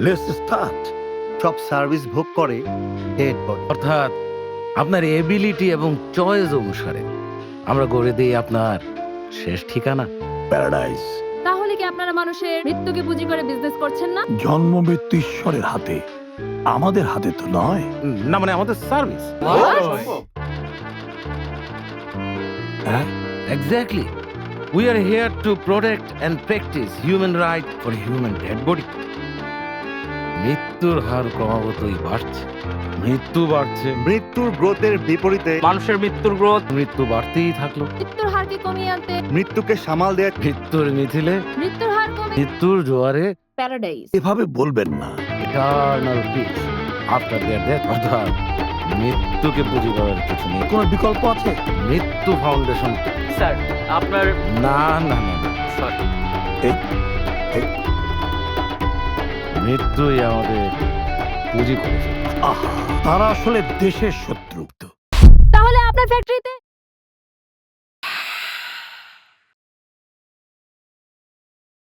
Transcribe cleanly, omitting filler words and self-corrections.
Let's start. সব service ভোগ করে ডেড বডি। অর্থাৎ আপনার এবিলিটি এবং চয়েস অনুসারে আমরা গড়ে দিই আপনার শেষ ঠিকানা। প্যারাডাইস। তাহলে কি আপনারা মানুষের মৃত্যুকে পুঁজি করে বিজনেস করছেন না? জন্ম মৃত্যু ঈশ্বরের হাতে, আমাদের হাতে তো নয়। না মানে আমাদের সার্ভিস। হ্যাঁ, Exactly. We are here to protect and practice human right for human dead body. মৃত্যুর হার ক্রমাগতই বাড়ছে, মৃত্যু বাড়ছে, মৃত্যুর গ্রোথের বিপরীতে মানুষের মৃত্যুর গ্রোথ মৃত্যু বাড়তেই থাকলো। মৃত্যুর হারকে কমিয়ে আনতে মৃত্যুকে সামাল দেয়া মৃত্যুর মিছিলে, মৃত্যুর হার কমে মৃত্যুর জোয়ারে প্যারাডাইস। এভাবে বলবেন না। Eternal piece after their death. অর্থাৎ মৃত্যুকে পুঁজি করার কিছু নেই। কোনো বিকল্প আছে? মৃত্যু ফাউন্ডেশন। স্যার আপনার না না না না, সরি এই এই, মৃত্যুই আমাদের পুঁজি করেছে। আহা, তারা আসলে দেশের শত্রু। তাহলে আপনার ফ্যাক্টরিতে